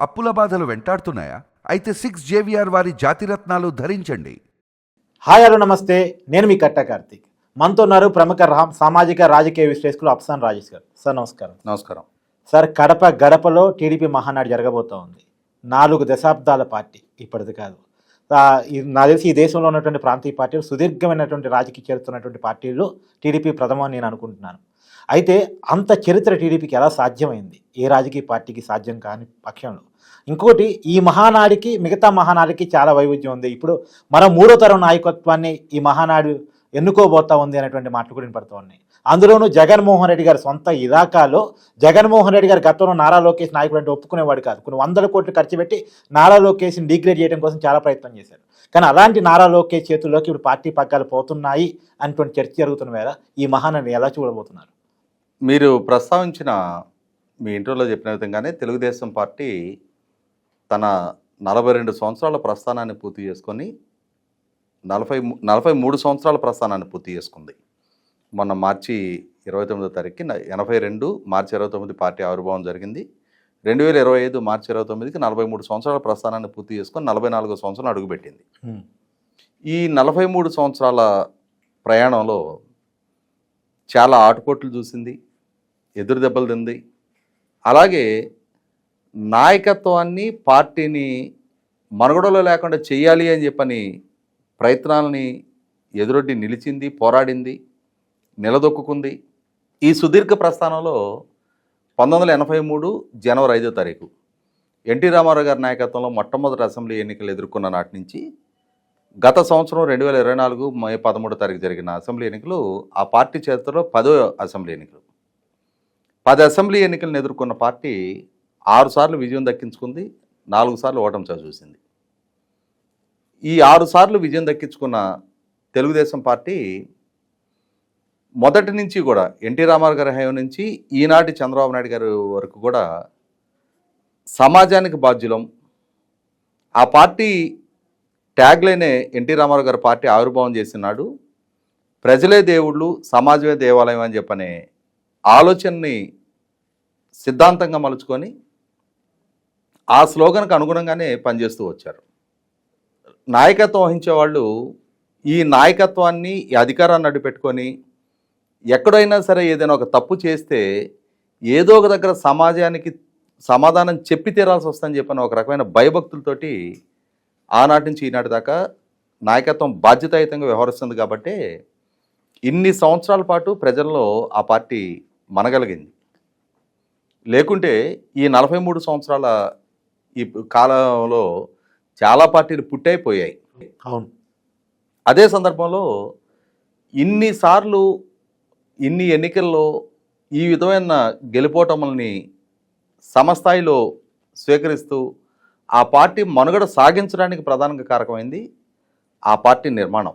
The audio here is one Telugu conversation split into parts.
అప్పుల బాధలు వెంటాడుతున్నాయా? అయితే 6 JVR వారి జాతిరత్నాలు ధరించండి. హాయ్ హలో నమస్తే, నేను మీ కట్ట కార్తీక్. మనతో ఉన్నారు ప్రముఖ సామాజిక రాజకీయ విశ్లేషకులు అఫ్సాన్ రాజేష్ గారు. సార్ నమస్కారం. నమస్కారం సార్, కడప గడపలో టీడీపీ మహానాడు జరగబోతూ ఉంది. 4 దశాబ్దాల పార్టీ ఇప్పటిది కాదు. నాకు తెలిసి ఈ దేశంలో ఉన్నటువంటి ప్రాంతీయ పార్టీలు సుదీర్ఘమైనటువంటి రాజకీయ చరిత్ర ఉన్నటువంటి పార్టీలు టీడీపీ ప్రథమం నేను అనుకుంటున్నాను. అయితే అంత చరిత్ర టీడీపీకి ఎలా సాధ్యమైంది? ఏ రాజకీయ పార్టీకి సాధ్యం కాని పక్షంలో. ఇంకోటి, ఈ మహానాడికి మిగతా మహానాడికి చాలా వైవిధ్యం ఉంది. ఇప్పుడు మనం 3వ తరం నాయకత్వాన్ని ఈ మహానాడు ఎన్నుకోబోతా ఉంది అనేటువంటి మాటలు కూడా వినపడుతూ ఉన్నాయి. అందులోనూ జగన్మోహన్ రెడ్డి గారి సొంత ఇలాకాలో జగన్మోహన్ రెడ్డి గారి గతంలో నారా లోకేష్ నాయకుడు అంటే ఒప్పుకునేవాడు కాదు. కొన్ని 100 కోట్లు ఖర్చు పెట్టి నారా లోకేష్ని డిగ్రేడ్ చేయడం కోసం చాలా ప్రయత్నం చేశారు. కానీ అలాంటి నారా లోకేష్ చేతుల్లోకి ఇప్పుడు పార్టీ పగ్గాలు పోతున్నాయి అనేటువంటి చర్చ జరుగుతున్న వేళ ఈ మహానాడిని ఎలా చూడబోతున్నారు? మీరు ప్రస్తావించిన మీ ఇంటర్వ్యూలో చెప్పిన విధంగానే తెలుగుదేశం పార్టీ తన 42 సంవత్సరాల ప్రస్థానాన్ని పూర్తి చేసుకొని 43 సంవత్సరాల ప్రస్థానాన్ని పూర్తి చేసుకుంది. మొన్న మార్చి 29వ తారీఖుకి 82 మార్చి 29 పార్టీ ఆవిర్భావం జరిగింది. 2025 మార్చి 29కి 43 సంవత్సరాల ప్రస్థానాన్ని పూర్తి చేసుకొని 44వ సంవత్సరం అడుగుపెట్టింది. ఈ 43 సంవత్సరాల ప్రయాణంలో చాలా ఆటుపోట్లు చూసింది, ఎదురు దెబ్బలు తింది. అలాగే నాయకత్వాన్ని పార్టీని మనుగడలో లేకుండా చేయాలి అని చెప్పని ప్రయత్నాలని ఎదురొడ్డి నిలిచింది, పోరాడింది, నిలదొక్కుంది. ఈ సుదీర్ఘ ప్రస్థానంలో 1983 జనవరి 5వ తారీఖు ఎన్టీ రామారావు గారి నాయకత్వంలో మొట్టమొదటి అసెంబ్లీ ఎన్నికలు ఎదుర్కొన్న నాటి నుంచి గత సంవత్సరం 2024 మే 13వ తారీఖు జరిగిన అసెంబ్లీ ఎన్నికలు ఆ పార్టీ చరిత్రలో 10వ అసెంబ్లీ ఎన్నికలు. 10 అసెంబ్లీ ఎన్నికలను ఎదుర్కొన్న పార్టీ 6 సార్లు విజయం దక్కించుకుంది, 4 సార్లు ఓటమి చూసింది. ఈ 6 సార్లు విజయం దక్కించుకున్న తెలుగుదేశం పార్టీ మొదటి నుంచి కూడా ఎన్టీ రామారావు గారి హయాం నుంచి ఈనాటి చంద్రబాబు నాయుడు గారి వరకు కూడా సమాజానికి బాధ్యులం. ఆ పార్టీ ట్యాగ్లైనే ఎన్టీ రామారావు గారి పార్టీ ఆవిర్భావం చేసినాడు, ప్రజలే దేవుళ్ళు సమాజమే దేవాలయం అని చెప్పనే ఆలోచనని సిద్ధాంతంగా మలుచుకొని ఆ స్లోగన్కు అనుగుణంగానే పనిచేస్తూ వచ్చారు. నాయకత్వం వహించేవాళ్ళు ఈ నాయకత్వాన్ని ఈ అధికారాన్ని అడ్డుపెట్టుకొని ఎక్కడైనా సరే ఏదైనా ఒక తప్పు చేస్తే ఏదో ఒక దగ్గర సమాజానికి సమాధానం చెప్పి తీరాల్సి వస్తుందని చెప్పని ఒక రకమైన భయభక్తులతోటి ఆనాటి నుంచి ఈనాటి దాకా నాయకత్వం బాధ్యతాయుతంగా వ్యవహరిస్తుంది. కాబట్టి ఇన్ని సంవత్సరాల పాటు ప్రజల్లో ఆ పార్టీ మనగలిగింది. లేకుంటే ఈ 43 సంవత్సరాల ఈ కాలంలో చాలా పార్టీలు పుట్టైపోయాయి. అవును. అదే సందర్భంలో ఇన్నిసార్లు ఇన్ని ఎన్నికల్లో ఈ విధమైన గెలుపోటములని సమస్థాయిలో స్వీకరిస్తూ ఆ పార్టీ మనుగడ సాగించడానికి ప్రధానంగా కారకమైంది ఆ పార్టీ నిర్మాణం.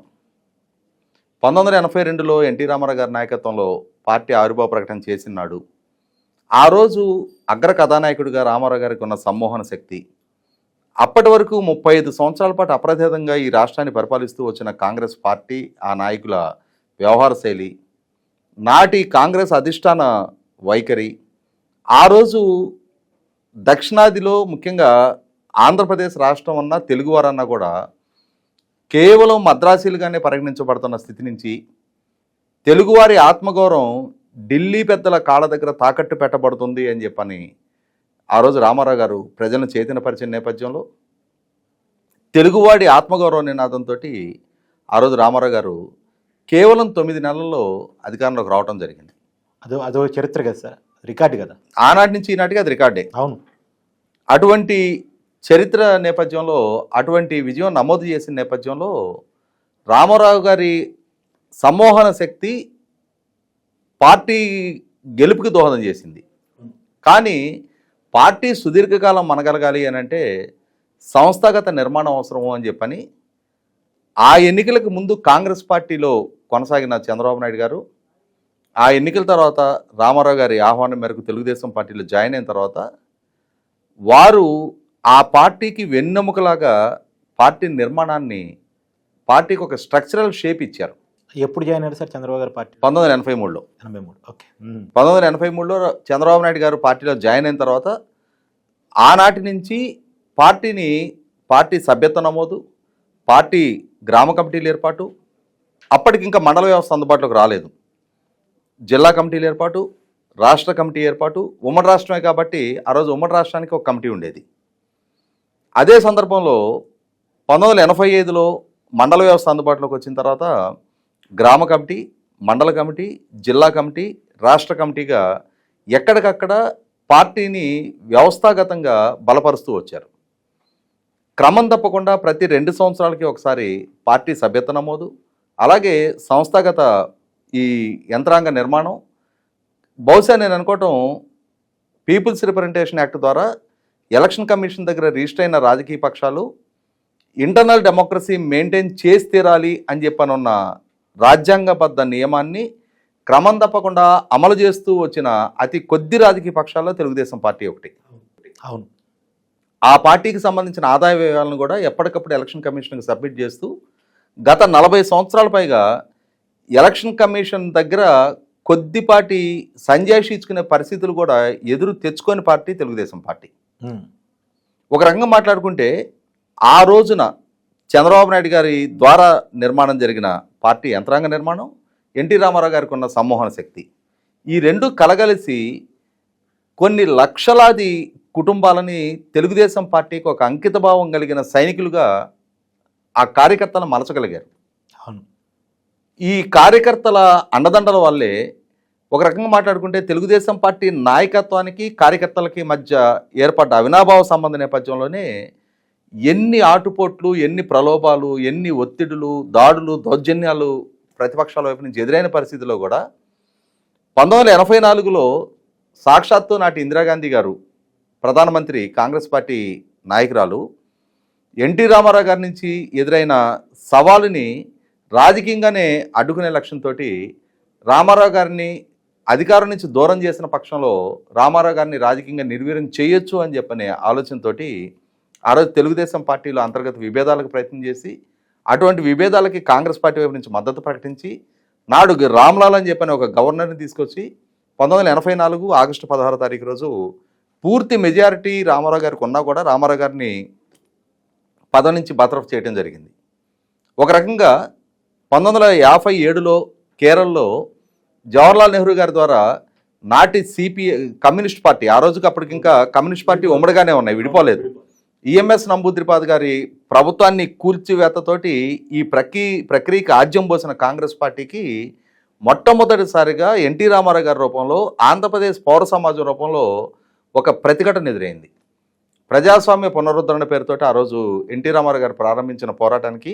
1982లో ఎన్టీ రామారావు గారి నాయకత్వంలో పార్టీ ఆవిర్భావ ప్రకటన చేసినాడు. ఆ రోజు అగ్ర కథానాయకుడిగా రామారావు గారికి ఉన్న సమ్మోహన శక్తి, అప్పటి వరకు 35 సంవత్సరాల పాటు అప్రతిహతంగా ఈ రాష్ట్రాన్ని పరిపాలిస్తూ వచ్చిన కాంగ్రెస్ పార్టీ, ఆ నాయకుల వ్యవహార శైలి, నాటి కాంగ్రెస్ అధిష్టాన వైఖరి, ఆ రోజు దక్షిణాదిలో ముఖ్యంగా ఆంధ్రప్రదేశ్ రాష్ట్రం అన్నా తెలుగువారన్నా కూడా కేవలం మద్రాసీలుగానే పరిగణించబడుతున్న స్థితి నుంచి తెలుగువారి ఆత్మగౌరవం ఢిల్లీ పెద్దల కాళ్ళ దగ్గర తాకట్టు పెట్టబడుతుంది అని చెప్పని ఆ రోజు రామారావు గారు ప్రజలను చైతన్యపరిచిన నేపథ్యంలో తెలుగువాడి ఆత్మగౌరవ నినాదంతో ఆ రోజు రామారావు గారు కేవలం 9 నెలల్లో అధికారంలోకి రావడం జరిగింది. అదో చరిత్ర కదా సార్, రికార్డు కదా. ఆనాటి నుంచి ఈనాటికి అది రికార్డే. అవును. అటువంటి చరిత్ర నేపథ్యంలో, అటువంటి విజయం నమోదు చేసిన నేపథ్యంలో రామారావు గారి సమ్మోహన శక్తి పార్టీ గెలుపుకి దోహదం చేసింది. కానీ పార్టీ సుదీర్ఘకాలం మనగలగాలి అని అంటే సంస్థాగత నిర్మాణం అవసరము అని చెప్పని ఆ ఎన్నికలకు ముందు కాంగ్రెస్ పార్టీలో కొనసాగిన చంద్రబాబు నాయుడు గారు, ఆ ఎన్నికల తర్వాత రామారావు గారి ఆహ్వానం మేరకు తెలుగుదేశం పార్టీలో జాయిన్ అయిన తర్వాత వారు ఆ పార్టీకి వెన్నెముకలాగా పార్టీ నిర్మాణాన్ని, పార్టీకి ఒక స్ట్రక్చరల్ షేప్ ఇచ్చారు. ఎప్పుడు జాయిన్ అయ్యారు సార్ చంద్రబాబు గారు పార్టీ? 1983లో. 83. ఓకే. 1983లో చంద్రబాబు నాయుడు గారు పార్టీలో జాయిన్ అయిన తర్వాత ఆనాటి నుంచి పార్టీ సభ్యత్వ నమోదు, పార్టీ గ్రామ కమిటీల ఏర్పాటు, అప్పటికి ఇంకా మండల వ్యవస్థ అందుబాటులోకి రాలేదు. జిల్లా కమిటీల ఏర్పాటు, రాష్ట్ర కమిటీ ఏర్పాటు, ఉమ్మడి రాష్ట్రమే కాబట్టి ఆ రోజు ఉమ్మడి రాష్ట్రానికి ఒక కమిటీ ఉండేది. అదే సందర్భంలో 1985లో మండల వ్యవస్థ అందుబాటులోకి వచ్చిన తర్వాత గ్రామ కమిటీ, మండల కమిటీ, జిల్లా కమిటీ, రాష్ట్ర కమిటీగా ఎక్కడికక్కడ పార్టీని వ్యవస్థాగతంగా బలపరుస్తూ వచ్చారు. క్రమం తప్పకుండా ప్రతి 2 సంవత్సరాలకి ఒకసారి పార్టీ సభ్యత్వ నమోదు, అలాగే సంస్థాగత ఈ యంత్రాంగ నిర్మాణం. బహుశా నేను అనుకోవటం పీపుల్స్ రిప్రజెంటేషన్ యాక్ట్ ద్వారా ఎలక్షన్ కమిషన్ దగ్గర రిజిస్టర్ అయిన రాజకీయ పక్షాలు ఇంటర్నల్ డెమోక్రసీ మెయింటైన్ చేసి తీరాలి అని చెప్పనున్న రాజ్యాంగబద్ధ నియమాన్ని క్రమం తప్పకుండా అమలు చేస్తూ వచ్చిన అతి కొద్ది రాజకీయ పక్షాల్లో తెలుగుదేశం పార్టీ ఒకటి. అవును. ఆ పార్టీకి సంబంధించిన ఆదాయ వ్యయాలను కూడా ఎప్పటికప్పుడు ఎలక్షన్ కమిషన్కి సబ్మిట్ చేస్తూ గత 40 సంవత్సరాల పైగా ఎలక్షన్ కమిషన్ దగ్గర కొద్దిపాటి సంజాయిషి ఇచ్చుకునే పరిస్థితులు కూడా ఎదురు తెచ్చుకొని పార్టీ తెలుగుదేశం పార్టీ. ఒక రకంగా మాట్లాడుకుంటే ఆ రోజున చంద్రబాబు నాయుడు గారి ద్వారా నిర్మాణం జరిగిన పార్టీ యంత్రాంగ నిర్మాణం, ఎన్టీ రామారావు గారికి ఉన్న సమ్మోహన శక్తి, ఈ రెండు కలగలిసి కొన్ని లక్షలాది కుటుంబాలని తెలుగుదేశం పార్టీకి ఒక అంకితభావం కలిగిన సైనికులుగా ఆ కార్యకర్తలను మలచగలిగారు. అవును. ఈ కార్యకర్తల అండదండల వల్లే ఒక రకంగా మాట్లాడుకుంటే తెలుగుదేశం పార్టీ నాయకత్వానికి కార్యకర్తలకి మధ్య ఏర్పడ్డ అవినాభావ సంబంధ నేపథ్యంలోనే ఎన్ని ఆటుపోట్లు, ఎన్ని ప్రలోభాలు, ఎన్ని ఒత్తిడులు, దాడులు, దౌర్జన్యాలు ప్రతిపక్షాల వైపు నుంచి ఎదురైన పరిస్థితిలో కూడా 1984లో సాక్షాత్తు నాటి ఇందిరాగాంధీ గారు ప్రధానమంత్రి, కాంగ్రెస్ పార్టీ నాయకురాలు, ఎన్టీ రామారావు గారి నుంచి ఎదురైన సవాలుని రాజకీయంగానే అడ్డుకునే లక్ష్యంతో రామారావు గారిని అధికారం నుంచి దూరం చేసిన పక్షంలో రామారావు గారిని రాజకీయంగా నిర్వీర్యం చేయొచ్చు అని చెప్పనే ఆలోచనతో ఆ రోజు తెలుగుదేశం పార్టీలో అంతర్గత విభేదాలకు ప్రయత్నం చేసి అటువంటి విభేదాలకి కాంగ్రెస్ పార్టీ వైపు నుంచి మద్దతు ప్రకటించి నాడు రామ్లాల్ అని చెప్పని ఒక గవర్నర్ని తీసుకొచ్చి 1984 ఆగస్టు 16వ తారీఖు రోజు పూర్తి మెజారిటీ రామారావు గారికి ఉన్నా కూడా రామారావు గారిని పదవి నుంచి బర్తరఫ్ చేయడం జరిగింది. ఒక రకంగా 1957లో కేరళలో జవహర్లాల్ నెహ్రూ గారి ద్వారా నాటి కమ్యూనిస్ట్ పార్టీ, ఆ రోజుకి అప్పటికి ఇంకా కమ్యూనిస్ట్ పార్టీ ఉమ్మడిగానే ఉన్నాయి, విడిపోలేదు, ఈఎంఎస్ నంబూద్రిపాద్ గారి ప్రభుత్వాన్ని కూల్చివేతతోటి ఈ ప్రక్రియకి ఆజ్యం పోసిన కాంగ్రెస్ పార్టీకి మొట్టమొదటిసారిగా ఎన్టీ రామారావు గారి రూపంలో, ఆంధ్రప్రదేశ్ పౌర సమాజం రూపంలో ఒక ప్రతిఘటన ఎదురైంది. ప్రజాస్వామ్య పునరుద్ధరణ పేరుతోటి ఆ రోజు ఎన్టీ రామారావు గారు ప్రారంభించిన పోరాటానికి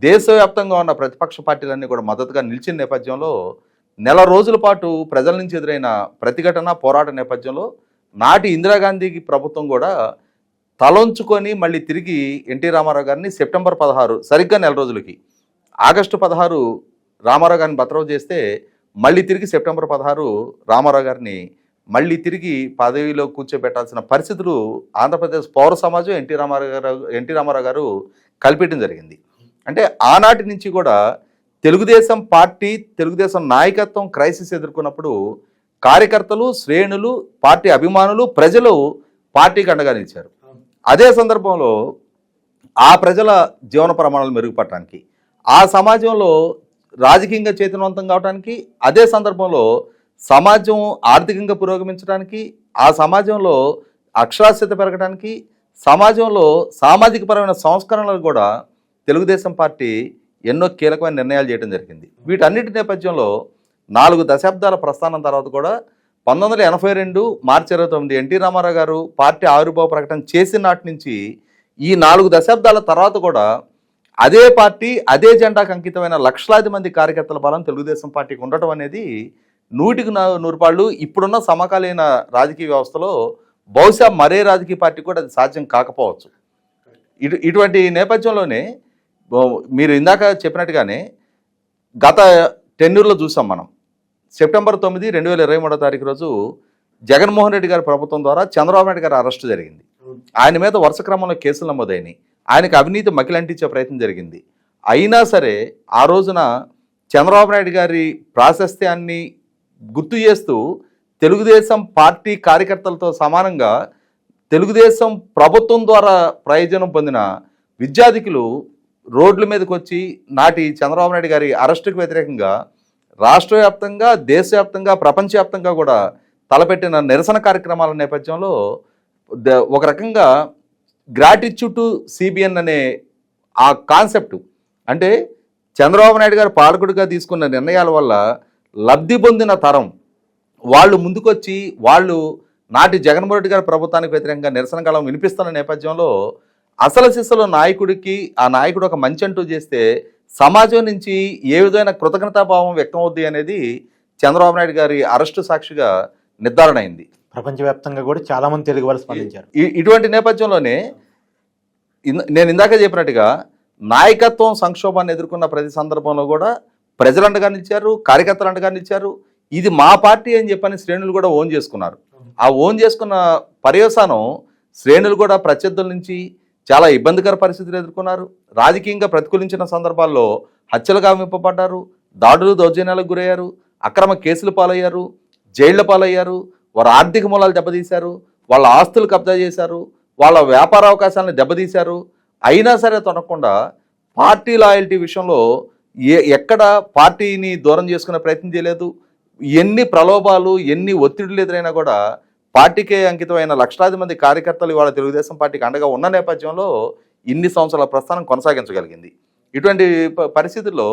దేశవ్యాప్తంగా ఉన్న ప్రతిపక్ష పార్టీలన్నీ కూడా మద్దతుగా నిలిచిన నేపథ్యంలో నెల రోజుల పాటు ప్రజల నుంచి ఎదురైన ప్రతిఘటన పోరాట నేపథ్యంలో నాటి ఇందిరాగాంధీకి ప్రభుత్వం కూడా తలొంచుకొని మళ్ళీ తిరిగి ఎన్టీ రామారావు గారిని సెప్టెంబర్ 16 సరిగ్గా నెల రోజులకి ఆగస్టు 16 రామారావు గారిని బర్తరఫ్ చేస్తే మళ్ళీ తిరిగి సెప్టెంబర్ 16 రామారావు గారిని మళ్ళీ తిరిగి పదవిలో కూర్చోబెట్టాల్సిన పరిస్థితులు ఆంధ్రప్రదేశ్ పౌర సమాజం ఎన్టీ రామారావు గారు కల్పించడం జరిగింది. అంటే ఆనాటి నుంచి కూడా తెలుగుదేశం పార్టీ, తెలుగుదేశం నాయకత్వం క్రైసిస్ ఎదుర్కొన్నప్పుడు కార్యకర్తలు, శ్రేణులు, పార్టీ అభిమానులు, ప్రజలు పార్టీకి అండగా నిలిచారు. అదే సందర్భంలో ఆ ప్రజల జీవన ప్రమాణాలు మెరుగుపడటానికి, ఆ సమాజంలో రాజకీయంగా చైతన్యవంతం కావడానికి, అదే సందర్భంలో సమాజం ఆర్థికంగా పురోగమించడానికి, ఆ సమాజంలో అక్షరాస్యత పెరగడానికి, సమాజంలో సామాజిక పరమైన సంస్కరణలు కూడా తెలుగుదేశం పార్టీ ఎన్నో కీలకమైన నిర్ణయాలు చేయడం జరిగింది. వీటన్నిటి నేపథ్యంలో 4 దశాబ్దాల ప్రస్థానం తర్వాత కూడా 1982 మార్చి 29 ఎన్టీ రామారావు గారు పార్టీ ఆవిర్భావ ప్రకటన చేసిన నాటి నుంచి ఈ 4 దశాబ్దాల తర్వాత కూడా అదే పార్టీ, అదే జెండాకు అంకితమైన లక్షలాది మంది కార్యకర్తల బలం తెలుగుదేశం పార్టీకి ఉండటం అనేది 100కి 100 పాళ్ళు ఇప్పుడున్న సమకాలీన రాజకీయ వ్యవస్థలో బహుశా మరే రాజకీయ పార్టీ కూడా అది సాధ్యం కాకపోవచ్చు. ఇటువంటి నేపథ్యంలోనే మీరు ఇందాక చెప్పినట్టుగానే గత టెన్యూర్లో చూసాం మనం. సెప్టెంబర్ 9, 2023 తారీఖు రోజు జగన్మోహన్ రెడ్డి గారి ప్రభుత్వం ద్వారా చంద్రబాబు నాయుడు గారి అరెస్టు జరిగింది. ఆయన మీద వరుస క్రమంలో కేసులు నమోదైనాయి. ఆయనకు అవినీతి మకిలంటించే ప్రయత్నం జరిగింది. అయినా సరే ఆ రోజున చంద్రబాబు నాయుడు గారి ప్రాశస్త్యాన్ని గుర్తు చేస్తూ తెలుగుదేశం పార్టీ కార్యకర్తలతో సమానంగా తెలుగుదేశం ప్రభుత్వం ద్వారా ప్రయోజనం పొందిన విద్యార్థికులు రోడ్ల మీదకి వచ్చి నాటి చంద్రబాబు నాయుడు గారి అరెస్టుకు వ్యతిరేకంగా రాష్ట్ర వ్యాప్తంగా, దేశవ్యాప్తంగా, ప్రపంచవ్యాప్తంగా కూడా తలపెట్టిన నిరసన కార్యక్రమాల నేపథ్యంలో ఒక రకంగా గ్రాటిట్యూడ్ టు సిబిఎన్ అనే ఆ కాన్సెప్ట్, అంటే చంద్రబాబు నాయుడు గారు పాలకుడిగా తీసుకున్న నిర్ణయాల వల్ల లబ్ధి పొందిన తరం వాళ్ళు ముందుకొచ్చి వాళ్ళు నాటి జగన్మోహన్ రెడ్డి గారి ప్రభుత్వానికి వ్యతిరేకంగా నిరసన కాలం వినిపిస్తున్న నేపథ్యంలో అసలు సిసలు నాయకుడికి ఆ నాయకుడు ఒక మంచి అంటూ చేస్తే సమాజం నుంచి ఏ విధమైన కృతజ్ఞతాభావం వ్యక్తం అవుద్ది అనేది చంద్రబాబు నాయుడు గారి అరెస్టు సాక్షిగా నిర్ధారణ అయింది. ప్రపంచవ్యాప్తంగా కూడా చాలా మంది తెలుగు వాళ్ళు స్పందించారు. ఇటువంటి నేపథ్యంలోనే నేను ఇందాక చెప్పినట్టుగా నాయకత్వం సంక్షోభాన్ని ఎదుర్కొన్న ప్రతి సందర్భంలో కూడా ప్రజలు అండగా నిలిచారు, కార్యకర్తలు అండగా నిలిచారు. ఇది మా పార్టీ అని చెప్పని శ్రేణులు కూడా ఓన్ చేసుకున్నారు. ఆ ఓన్ చేసుకున్న పర్యవసానం శ్రేణులు కూడా ప్రత్యర్థుల నుంచి చాలా ఇబ్బందికర పరిస్థితులు ఎదుర్కొన్నారు. రాజకీయంగా ప్రతికూలించిన సందర్భాల్లో హత్యలు గావింపబడ్డారు, దాడులు దౌర్జన్యాలకు గురయ్యారు, అక్రమ కేసులు పాలయ్యారు, జైళ్ల పాలయ్యారు, వారు ఆర్థిక మూలాలు దెబ్బతీశారు, వాళ్ళ ఆస్తులు కబ్జా చేశారు, వాళ్ళ వ్యాపార అవకాశాలను దెబ్బతీశారు. అయినా సరే తొనకుండా పార్టీ లాయల్టీ విషయంలో ఎక్కడ పార్టీని దూరం చేసుకునే ప్రయత్నం చేయలేదు. ఎన్ని ప్రలోభాలు, ఎన్ని ఒత్తిడులు ఎదురైనా కూడా పార్టీకే అంకితమైన లక్షలాది మంది కార్యకర్తలు ఇవాళ తెలుగుదేశం పార్టీకి అండగా ఉన్న నేపథ్యంలో ఇన్ని సంవత్సరాల ప్రస్థానం కొనసాగించగలిగింది. ఇటువంటి పరిస్థితుల్లో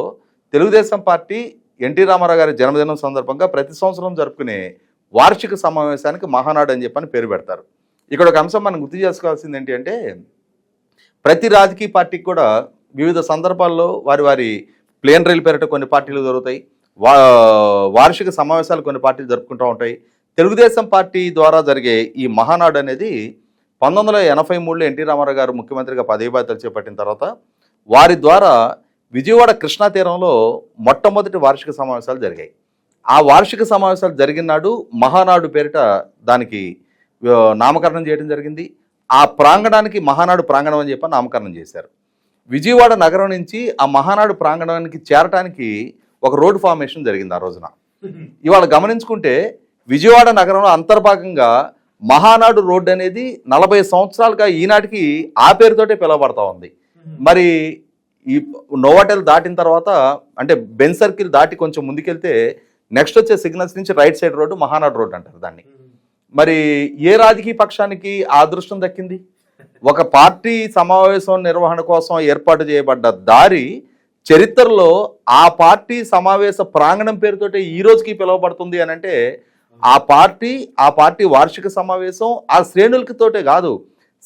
తెలుగుదేశం పార్టీ ఎన్టీ రామారావు గారి జన్మదినం సందర్భంగా ప్రతి సంవత్సరం జరుపుకునే వార్షిక సమావేశానికి మహానాడు అని చెప్పని పేరు పెడతారు. ఇక్కడ ఒక అంశం మనం గుర్తు చేసుకోవాల్సింది ఏంటి అంటే, ప్రతి రాజకీయ పార్టీకి కూడా వివిధ సందర్భాల్లో వారి వారి ప్లేన్ రైలు పేరిట కొన్ని పార్టీలు జరుగుతాయి, వార్షిక సమావేశాలు కొన్ని పార్టీలు జరుపుకుంటూ ఉంటాయి. తెలుగుదేశం పార్టీ ద్వారా జరిగే ఈ మహానాడు అనేది 1983లో ఎన్టీ రామారావు గారు ముఖ్యమంత్రిగా పదవి బాధ్యతలు చేపట్టిన తర్వాత వారి ద్వారా విజయవాడ కృష్ణా తీరంలో మొట్టమొదటి వార్షిక సమావేశాలు జరిగాయి. ఆ వార్షిక సమావేశాలు జరిగిన నాడు మహానాడు పేరిట దానికి నామకరణం చేయడం జరిగింది. ఆ ప్రాంగణానికి మహానాడు ప్రాంగణం అని చెప్పి నామకరణం చేశారు. విజయవాడ నగరం నుంచి ఆ మహానాడు ప్రాంగణానికి చేరటానికి ఒక రోడ్డు ఫార్మేషన్ జరిగింది ఆ రోజున. ఇవాళ గమనించుకుంటే విజయవాడ నగరంలో అంతర్భాగంగా మహానాడు రోడ్డు అనేది 40 సంవత్సరాలుగా ఈనాటికి ఆ పేరుతోటే పిలువబడతా ఉంది. మరి ఈ నోవాటెల్ దాటిన తర్వాత అంటే బెన్ సర్కిల్ దాటి కొంచెం ముందుకెళ్తే నెక్స్ట్ వచ్చే సిగ్నల్స్ నుంచి right side road Mahanadu road అంటారు దాన్ని. మరి ఏ రాజకీయ పక్షానికి ఆ అదృష్టం దక్కింది? ఒక పార్టీ సమావేశం నిర్వహణ కోసం ఏర్పాటు చేయబడ్డ దారి చరిత్రలో ఆ పార్టీ సమావేశ ప్రాంగణం పేరుతోటే ఈ రోజుకి పిలువబడుతుంది అని అంటే ఆ పార్టీ వార్షిక సమావేశం ఆ శ్రేణులతోటే కాదు,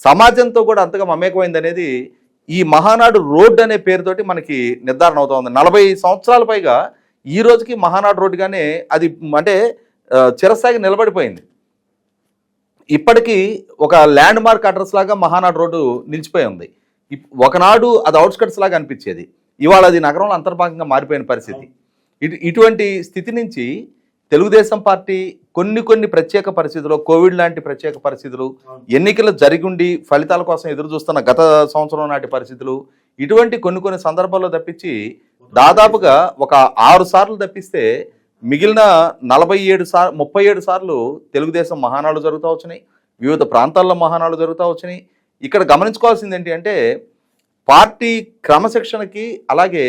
సమాజంతో కూడా అంతగా మమేకమైంది అనేది ఈ మహానాడు రోడ్డు అనే పేరుతోటి మనకి నిర్ధారణ అవుతా ఉంది. 40 సంవత్సరాల పైగా ఈ రోజుకి మహానాడు రోడ్డుగానే అది అంటే చిరస్థాయిగా నిలబడిపోయింది. ఇప్పటికీ ఒక ల్యాండ్ మార్క్ అడ్రస్ లాగా మహానాడు రోడ్డు నిలిచిపోయి ఉంది. ఒకనాడు అది అవుట్స్కట్స్ లాగా అనిపించేది, ఇవాళ అది నగరంలో అంతర్భాగంగా మారిపోయిన పరిస్థితి. ఇటువంటి స్థితి నుంచి తెలుగుదేశం పార్టీ కొన్ని ప్రత్యేక పరిస్థితులు, కోవిడ్ లాంటి ప్రత్యేక పరిస్థితులు, ఎన్నికలు జరిగుండి ఫలితాల కోసం ఎదురు చూస్తున్న గత సంవత్సరం నాటి పరిస్థితులు, ఇటువంటి కొన్ని సందర్భాల్లో తప్పించి దాదాపుగా ఒక 6 సార్లు తప్పిస్తే మిగిలిన 37 సార్లు తెలుగుదేశం మహానాడు జరుగుతూ వచ్చినాయి, వివిధ ప్రాంతాల్లో మహానాడు జరుగుతూ వచ్చినాయి. ఇక్కడ గమనించుకోవాల్సింది ఏంటి అంటే పార్టీ క్రమశిక్షణకి అలాగే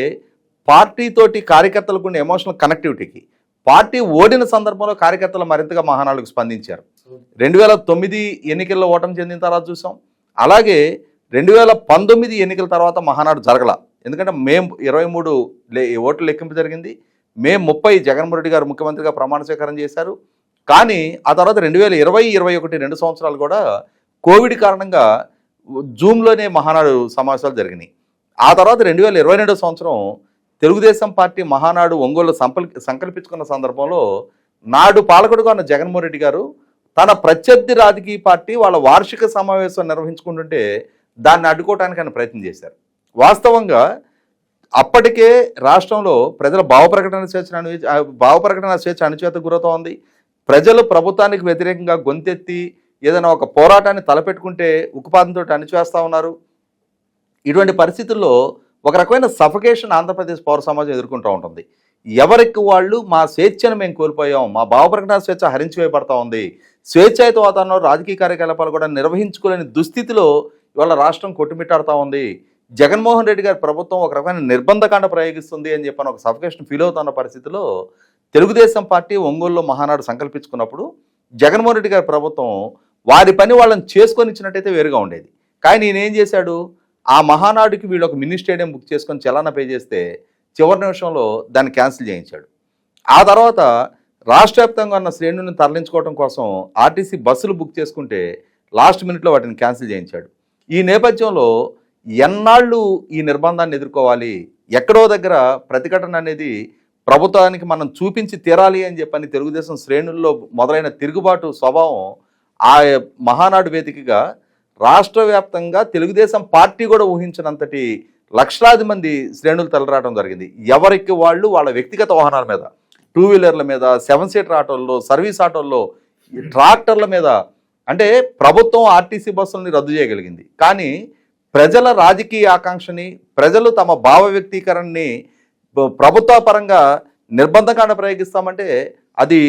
పార్టీతోటి కార్యకర్తలకు ఉండే ఎమోషనల్ కనెక్టివిటీకి పార్టీ ఓడిన సందర్భంలో కార్యకర్తలు మరింతగా మహానాడుకు స్పందించారు. 2009 ఎన్నికల్లో ఓటమి చెందిన తర్వాత చూసాం. అలాగే 2019 ఎన్నికల తర్వాత మహానాడు జరగల. ఎందుకంటే మే 23 ఓట్ల లెక్కింపు జరిగింది, మే 30 జగన్మోహన్ రెడ్డి గారు ముఖ్యమంత్రిగా ప్రమాణ స్వీకారం చేశారు. కానీ ఆ తర్వాత 2020, 2021 2 సంవత్సరాలు కూడా కోవిడ్ కారణంగా జూమ్లోనే మహానాడు సమావేశాలు జరిగినాయి. ఆ తర్వాత 2022 సంవత్సరం తెలుగుదేశం పార్టీ మహానాడు ఒంగోలు సంకల్పించుకున్న సందర్భంలో నాడు పాలకుడుగా ఉన్న జగన్మోహన్ రెడ్డి గారు తన ప్రత్యర్థి రాజకీయ పార్టీ వాళ్ళ వార్షిక సమావేశం నిర్వహించుకుంటుంటే దాన్ని అడ్డుకోవడానికి ఆయన ప్రయత్నం చేశారు. వాస్తవంగా అప్పటికే రాష్ట్రంలో ప్రజల భావప్రకటన స్వేచ్ఛ అణచివేతకు గురవుతూ ఉంది. ప్రజలు ప్రభుత్వానికి వ్యతిరేకంగా గొంతెత్తి ఏదైనా ఒక పోరాటాన్ని తలపెట్టుకుంటే ఉక్కుపాదంతో అణిచివేస్తూ ఉన్నారు. ఇటువంటి పరిస్థితుల్లో ఒక రకమైన సఫకేషన్ ఆంధ్రప్రదేశ్ పౌర సమాజం ఎదుర్కొంటూ ఉంటుంది. ఎవరికి వాళ్ళు మా స్వేచ్ఛను మేము కోల్పోయాం, మా భావ ప్రకటన స్వేచ్ఛ హరించివేయబడతా ఉంది, స్వేచ్ఛాయుత వాతావరణంలో రాజకీయ కార్యకలాపాలు కూడా నిర్వహించుకోలేని దుస్థితిలో ఇవాళ రాష్ట్రం కొట్టుమిట్టాడుతూ ఉంది. జగన్మోహన్ రెడ్డి గారి ప్రభుత్వం ఒక రకమైన నిర్బంధకాండ ప్రయోగిస్తుంది అని చెప్పని ఒక సఫికేషన్ ఫీల్ అవుతున్న పరిస్థితిలో తెలుగుదేశం పార్టీ ఒంగోలులో మహానాడు సంకల్పించుకున్నప్పుడు జగన్మోహన్ రెడ్డి గారి ప్రభుత్వం వారి పని వాళ్ళని చేసుకొని ఇచ్చినట్టయితే వేరుగా ఉండేది. కానీ ఈయన ఏం చేశాడు, ఆ మహానాడుకి వీళ్ళు ఒక మినీ స్టేడియం బుక్ చేసుకొని చలానా పే చేస్తే చివరి నిమిషంలో దాన్ని క్యాన్సిల్ చేయించాడు. ఆ తర్వాత రాష్ట్ర వ్యాప్తంగా ఉన్న శ్రేణులను తరలించుకోవడం కోసం ఆర్టీసీ బస్సులు బుక్ చేసుకుంటే లాస్ట్ మినిట్లో వాటిని క్యాన్సిల్ చేయించాడు. ఈ నేపథ్యంలో ఎన్నాళ్ళు ఈ నిర్బంధాన్ని ఎదుర్కోవాలి, ఎక్కడో దగ్గర ప్రతిఘటన అనేది ప్రభుత్వానికి మనం చూపించి తీరాలి అని చెప్పని తెలుగుదేశం శ్రేణుల్లో మొదలైన తిరుగుబాటు స్వభావం ఆ మహానాడు వేదికగా రాష్ట్ర వ్యాప్తంగా తెలుగుదేశం పార్టీ కూడా ఊహించినంతటి లక్షలాది మంది శ్రేణులు తలరావడం జరిగింది. ఎవరికి వాళ్ళు వాళ్ళ వ్యక్తిగత వాహనాల మీద, 2 వీలర్ల మీద, 7 సీటర్ ఆటోల్లో, సర్వీస్ ఆటోల్లో, ట్రాక్టర్ల మీద, అంటే ప్రభుత్వం ఆర్టీసీ బస్సులని రద్దు చేయగలిగింది. కానీ ప్రజల రాజకీయ ఆకాంక్షని, ప్రజలు తమ భావ వ్యక్తీకరణని ప్రభుత్వ పరంగా నిర్బంధకాండ ప్రయోగిస్తామంటే అది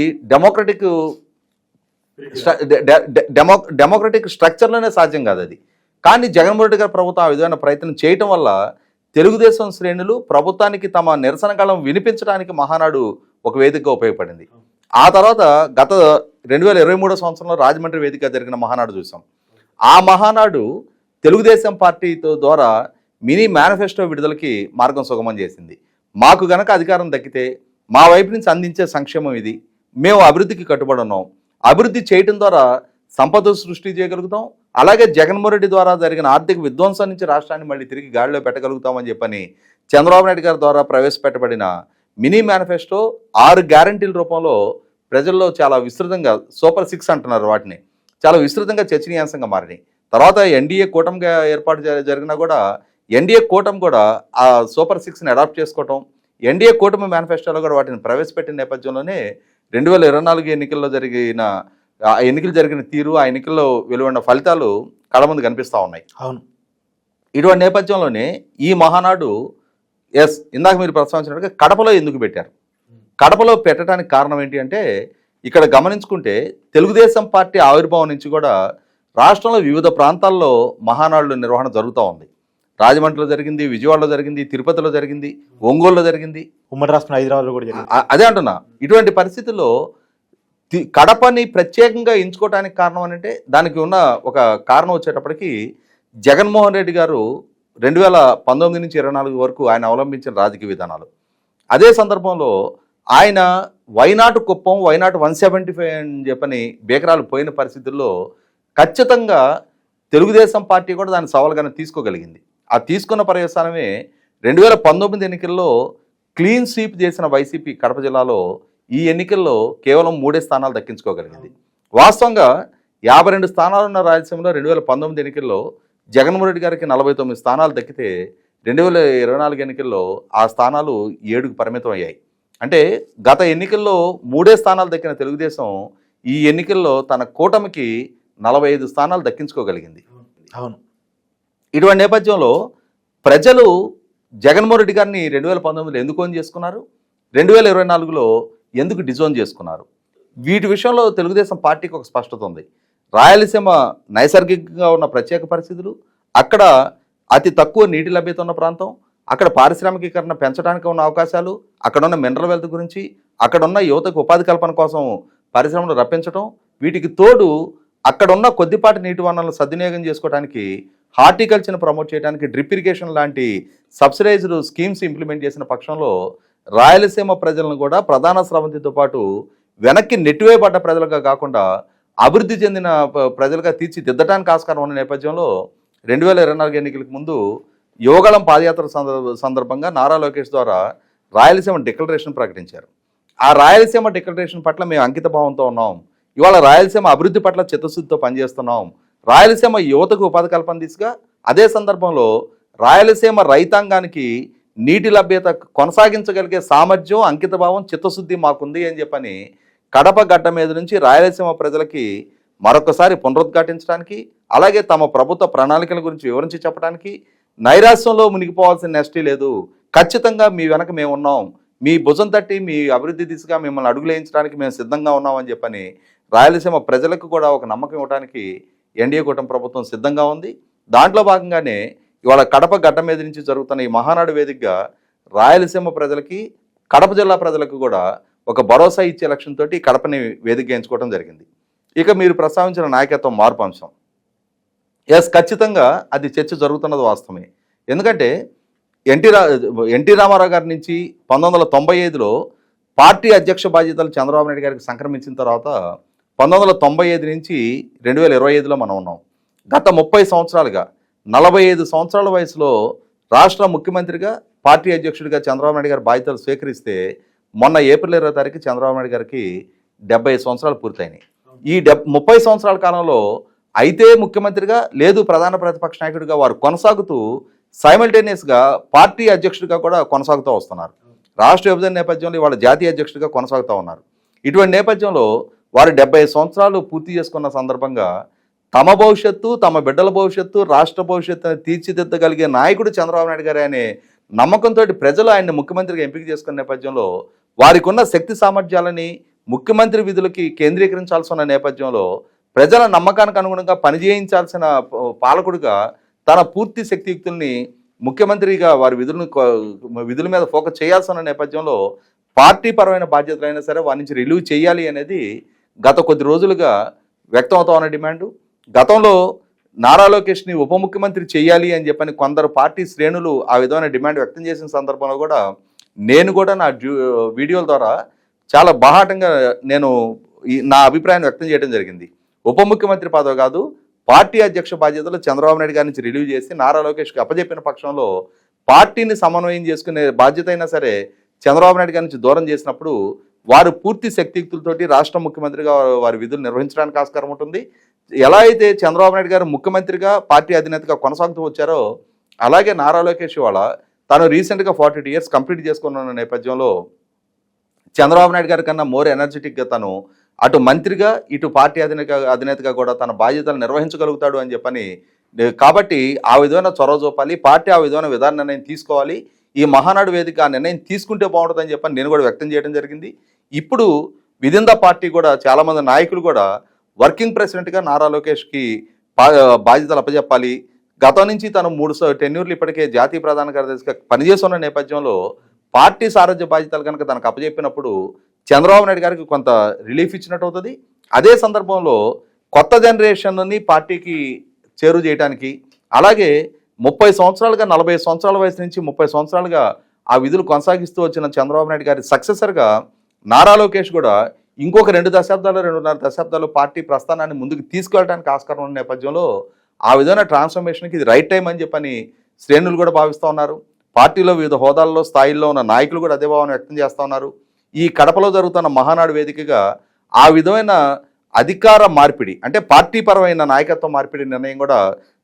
డెమోక్రటిక్ స్ట్రక్చర్లోనే సాధ్యం కాదు అది. కానీ జగన్మోహన్ రెడ్డి గారి ప్రభుత్వం ఆ విధమైన ప్రయత్నం చేయటం వల్ల తెలుగుదేశం శ్రేణులు ప్రభుత్వానికి తమ నిరసన కాలం వినిపించడానికి మహానాడు ఒక వేదికగా ఉపయోగపడింది. ఆ తర్వాత గత 2023 సంవత్సరంలో రాజమండ్రి వేదిక జరిగిన మహానాడు చూసాం. ఆ మహానాడు తెలుగుదేశం పార్టీతో ద్వారా మినీ మేనిఫెస్టో విడుదలకి మార్గం సుగమం చేసింది. మాకు గనక అధికారం దక్కితే మా వైపు నుంచి అందించే సంక్షేమం ఇది, మేము అభివృద్ధికి కట్టుబడి ఉన్నాం, అభివృద్ధి చేయటం ద్వారా సంపద సృష్టి చేయగలుగుతాం, అలాగే జగన్మోహన్ రెడ్డి ద్వారా జరిగిన ఆర్థిక విధ్వంసం నుంచి రాష్ట్రాన్ని మళ్ళీ తిరిగి గాడిలో పెట్టగలుగుతామని చెప్పని చంద్రబాబు నాయుడు గారి ద్వారా ప్రవేశపెట్టబడిన మినీ మేనిఫెస్టో 6 గ్యారంటీల రూపంలో ప్రజల్లో చాలా విస్తృతంగా, సూపర్ 6 అంటున్నారు వాటిని, చాలా విస్తృతంగా చర్చనీయాంశంగా మారినాయి. తర్వాత ఎన్డీఏ కూటమిగా ఏర్పాటు జరిగినా కూడా ఎన్డీఏ కూటమి కూడా ఆ సూపర్ 6ని అడాప్ట్ చేసుకోవటం, ఎన్డీఏ కూటమి మేనిఫెస్టోలో కూడా వాటిని ప్రవేశపెట్టిన నేపథ్యంలోనే 2024 ఎన్నికల్లో ఎన్నికలు జరిగిన తీరు, ఆ ఎన్నికల్లో వెలువడిన ఫలితాలు కళ్ళ ముందు కనిపిస్తూ ఉన్నాయి. అవును, ఇటువంటి నేపథ్యంలోనే ఈ మహానాడు ఇందాక మీరు ప్రస్తావించినట్టుగా కడపలో ఎందుకు పెట్టారు? కడపలో పెట్టడానికి కారణం ఏంటి అంటే, ఇక్కడ గమనించుకుంటే తెలుగుదేశం పార్టీ ఆవిర్భావం నుంచి కూడా రాష్ట్రంలో వివిధ ప్రాంతాల్లో మహానాడుల నిర్వహణ జరుగుతూ ఉంది. రాజమండ్రిలో జరిగింది, విజయవాడలో జరిగింది, తిరుపతిలో జరిగింది, ఒంగోలులో జరిగింది, ఉమ్మడి రాష్ట్రం హైదరాబాద్లో కూడా జరిగింది. అదే అంటున్నా. ఇటువంటి పరిస్థితుల్లో కడపని ప్రత్యేకంగా ఎంచుకోవడానికి కారణం అని అంటే, దానికి ఉన్న ఒక కారణం వచ్చేటప్పటికి జగన్మోహన్ రెడ్డి గారు 2019 నుంచి 24 వరకు ఆయన అవలంబించిన రాజకీయ విధానాలు, అదే సందర్భంలో ఆయన వైనాటు కుప్పం, వైనాటు 175 అని చెప్పని బేకరాలు పోయిన పరిస్థితుల్లో ఖచ్చితంగా తెలుగుదేశం పార్టీ కూడా దాన్ని సవాలుగానే తీసుకోగలిగింది. ఆ తీసుకున్న పర్యవసానమే 2019 ఎన్నికల్లో క్లీన్ స్వీప్ చేసిన వైసీపీ కడప జిల్లాలో ఈ ఎన్నికల్లో కేవలం 3 స్థానాలు దక్కించుకోగలిగింది. వాస్తవంగా 52 స్థానాలు ఉన్న రాయలసీమలో 2019 ఎన్నికల్లో జగన్మోహన్ రెడ్డి గారికి 49 స్థానాలు దక్కితే 2024 ఎన్నికల్లో ఆ స్థానాలు 7కు పరిమితం అయ్యాయి. అంటే గత ఎన్నికల్లో 3 స్థానాలు దక్కిన తెలుగుదేశం ఈ ఎన్నికల్లో తన కూటమికి 45 స్థానాలు దక్కించుకోగలిగింది. అవును, ఇటువంటి నేపథ్యంలో ప్రజలు జగన్మోహన్ రెడ్డి గారిని 2019లో ఎందుకు ఓన్ చేసుకున్నారు, 2024లో ఎందుకు డిజోన్ చేసుకున్నారు? వీటి విషయంలో తెలుగుదేశం పార్టీకి ఒక స్పష్టత ఉంది. రాయలసీమ నైసర్గికంగా ఉన్న ప్రత్యేక పరిస్థితులు, అక్కడ అతి తక్కువ నీటి లభ్యత ఉన్న ప్రాంతం, అక్కడ పారిశ్రామికీకరణ పెంచడానికి ఉన్న అవకాశాలు, అక్కడ ఉన్న మినరల్ వెల్త్ గురించి, అక్కడ ఉన్న యువతకు ఉపాధి కల్పన కోసం పరిశ్రమలు రప్పించడం, వీటికి తోడు అక్కడ ఉన్న కొద్దిపాటి నీటి వనరులను సద్వినియోగం చేసుకోవడానికి, హార్టికల్చర్ని ప్రమోట్ చేయడానికి డ్రిప్ ఇరిగేషన్ లాంటి సబ్సిడైజ్డ్ స్కీమ్స్ ఇంప్లిమెంట్ చేసిన పక్షంలో రాయలసీమ ప్రజలను కూడా ప్రధాన స్రవంతితో పాటు వెనక్కి నెట్టివేయబడ్డ ప్రజలుగా కాకుండా అభివృద్ధి చెందిన ప్రజలుగా తీర్చిదిద్దడానికి ఆస్కారం ఉన్న నేపథ్యంలో 2024 ఎన్నికలకు ముందు యోగళం పాదయాత్ర సందర్భంగా నారా లోకేష్ ద్వారా రాయలసీమ డిక్లరేషన్ ప్రకటించారు. ఆ రాయలసీమ డిక్లరేషన్ పట్ల మేము అంకిత భావంతో ఉన్నాం, ఇవాళ రాయలసీమ అభివృద్ధి పట్ల చిత్తశుద్ధితో పనిచేస్తున్నాం, రాయలసీమ యువతకు ఉపాధి కల్పన దిశగా, అదే సందర్భంలో రాయలసీమ రైతాంగానికి నీటి లభ్యత కొనసాగించగలిగే సామర్థ్యం, అంకిత భావం, చిత్తశుద్ధి మాకుంది అని చెప్పని కడప గడ్డ మీద నుంచి రాయలసీమ ప్రజలకి మరొకసారి పునరుద్ఘాటించడానికి, అలాగే తమ ప్రభుత్వ ప్రణాళికల గురించి వివరించి చెప్పడానికి, నైరాశ్యంలో మునిగిపోవాల్సిన నెస్టీ లేదు, ఖచ్చితంగా మీ వెనక మేము ఉన్నాం, మీ భుజం తట్టి మీ అభివృద్ధి దిశగా మిమ్మల్ని అడుగులేయించడానికి మేము సిద్ధంగా ఉన్నామని చెప్పని రాయలసీమ ప్రజలకు కూడా ఒక నమ్మకం ఇవ్వడానికి ఎన్డీఏ కూటమి ప్రభుత్వం సిద్ధంగా ఉంది. దాంట్లో భాగంగానే ఇవాళ కడప గడ్డ మీద నుంచి జరుగుతున్న ఈ మహానాడు వేదికగా రాయలసీమ ప్రజలకి, కడప జిల్లా ప్రజలకు కూడా ఒక భరోసా ఇచ్చే లక్ష్యం తోటి కడపని వేదికగా ఎంచుకోవడం జరిగింది. ఇక మీరు ప్రస్తావించిన నాయకత్వం మార్పు అంశం, ఎస్ ఖచ్చితంగా అది చర్చ జరుగుతున్నది వాస్తవమే. ఎందుకంటే ఎన్టీ రామారావు గారి నుంచి 1995లో పార్టీ అధ్యక్ష బాధ్యతలు చంద్రబాబు నాయుడు గారికి సంక్రమించిన తర్వాత 1995 నుంచి 2025లో మనం ఉన్నాం. గత 30 సంవత్సరాలుగా 45 సంవత్సరాల వయసులో రాష్ట్ర ముఖ్యమంత్రిగా, పార్టీ అధ్యక్షుడిగా చంద్రబాబు నాయుడు గారి బాధ్యతలు స్వీకరిస్తే మొన్న ఏప్రిల్ 20 తారీఖు చంద్రబాబు నాయుడు గారికి 75 సంవత్సరాలు పూర్తయినాయి. ఈ 30 సంవత్సరాల కాలంలో అయితే ముఖ్యమంత్రిగా, లేదు ప్రధాన ప్రతిపక్ష నాయకుడిగా వారు కొనసాగుతూ సైమల్టేనియస్గా పార్టీ అధ్యక్షుడిగా కూడా కొనసాగుతూ వస్తున్నారు. రాష్ట్ర విభజన నేపథ్యంలో వాళ్ళ జాతీయ అధ్యక్షుడిగా కొనసాగుతూ ఉన్నారు. ఇటువంటి నేపథ్యంలో వారు 75 సంవత్సరాలు పూర్తి చేసుకున్న సందర్భంగా తమ భవిష్యత్తు, తమ బిడ్డల భవిష్యత్తు, రాష్ట్ర భవిష్యత్తుని తీర్చిదిద్దగలిగే నాయకుడు చంద్రబాబు నాయుడు గారే అనే నమ్మకంతో ప్రజలు ఆయన్ని ముఖ్యమంత్రిగా ఎంపిక చేసుకున్న నేపథ్యంలో వారికి ఉన్న శక్తి సామర్థ్యాలని ముఖ్యమంత్రి విధులకి కేంద్రీకరించాల్సిన నేపథ్యంలో ప్రజల నమ్మకానికి అనుగుణంగా పనిచేయించాల్సిన పాలకుడిగా తన పూర్తి శక్తియుక్తుల్ని ముఖ్యమంత్రిగా వారి విధుల మీద ఫోకస్ చేయాల్సిన నేపథ్యంలో పార్టీ పరమైన బాధ్యతలైనా సరే వారి నుంచి రిలీవ్ చేయాలి అనేది గత కొద్ది రోజులుగా వ్యక్తం అవుతా ఉన్న డిమాండు. గతంలో నారా లోకేష్ని ఉప ముఖ్యమంత్రి చేయాలి అని చెప్పని కొందరు పార్టీ శ్రేణులు ఆ విధమైన డిమాండ్ వ్యక్తం చేసిన సందర్భంలో కూడా నేను కూడా నా వీడియోల ద్వారా చాలా బాహాటంగా నేను నా అభిప్రాయాన్ని వ్యక్తం చేయడం జరిగింది. ఉప ముఖ్యమంత్రి పదవి కాదు, పార్టీ అధ్యక్ష బాధ్యతలు చంద్రబాబు నాయుడు గారి నుంచి రిలీవ్ చేసి నారా లోకేష్కి అప్పచెప్పిన పక్షంలో పార్టీని సమన్వయం చేసుకునే బాధ్యత అయినా సరే చంద్రబాబు నాయుడు గారి నుంచి దూరం చేసినప్పుడు వారు పూర్తి శక్తియుక్తులతోటి రాష్ట్ర ముఖ్యమంత్రిగా వారి విధులు నిర్వహించడానికి ఆస్కారం ఉంటుంది. ఎలా అయితే చంద్రబాబు నాయుడు గారు ముఖ్యమంత్రిగా, పార్టీ అధినేతగా కొనసాగుతూ వచ్చారో అలాగే నారా లోకేష్ వాళ్ళ తను రీసెంట్గా 42 years కంప్లీట్ చేసుకున్న నేపథ్యంలో చంద్రబాబు నాయుడు గారి కన్నా మోర్ ఎనర్జెటిక్గా తను అటు మంత్రిగా, ఇటు పార్టీ అధినేతగా కూడా తన బాధ్యతలు నిర్వహించగలుగుతాడు అని చెప్పని, కాబట్టి ఆ విధమైన చొరవ చూపాలి, పార్టీ ఆ విధమైన విధాన నిర్ణయం తీసుకోవాలి, ఈ మహానాడు వేదిక ఆ నిర్ణయం తీసుకుంటే బాగుంటుందని చెప్పని నేను కూడా వ్యక్తం చేయడం జరిగింది. ఇప్పుడు విదిన్ ద పార్టీ కూడా చాలామంది నాయకులు కూడా వర్కింగ్ ప్రెసిడెంట్గా నారా లోకేష్కి బాధ్యతలు అప్పచెప్పాలి. గతం నుంచి తను 3 టెన్యూర్లు ఇప్పటికే జాతీయ ప్రధాన కార్యదర్శిగా పనిచేస్తున్న నేపథ్యంలో పార్టీ సారథ్య బాధ్యతలు కనుక తనకు అప్పచెప్పినప్పుడు చంద్రబాబు నాయుడు గారికి కొంత రిలీఫ్ ఇచ్చినట్టు అవుతుంది. అదే సందర్భంలో కొత్త జనరేషన్ని పార్టీకి చేరువ చేయడానికి, అలాగే 30 సంవత్సరాలుగా 40 సంవత్సరాల వయసు నుంచి 30 సంవత్సరాలుగా ఆ విధులు కొనసాగిస్తూ వచ్చిన చంద్రబాబు నాయుడు గారి సక్సెసర్గా నారా లోకేష్ కూడా ఇంకొక 2.5 దశాబ్దాలు పార్టీ ప్రస్థానాన్ని ముందుకు తీసుకెళ్ళడానికి ఆస్కారం ఉన్న నేపథ్యంలో ఆ విధమైన ట్రాన్స్ఫర్మేషన్కి ఇది రైట్ టైం అని చెప్పని శ్రేణులు కూడా భావిస్తూ ఉన్నారు. పార్టీలో వివిధ హోదాల్లో, స్థాయిల్లో ఉన్న నాయకులు కూడా అదే భావన వ్యక్తం చేస్తూ ఉన్నారు. ఈ కడపలో జరుగుతున్న మహానాడు వేదికగా ఆ విధమైన అధికార మార్పిడి, అంటే పార్టీ పరమైన నాయకత్వ మార్పిడి నిర్ణయం కూడా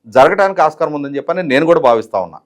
జరగడానికి ఆస్కారం ఉందని చెప్పని నేను కూడా భావిస్తూ ఉన్నా.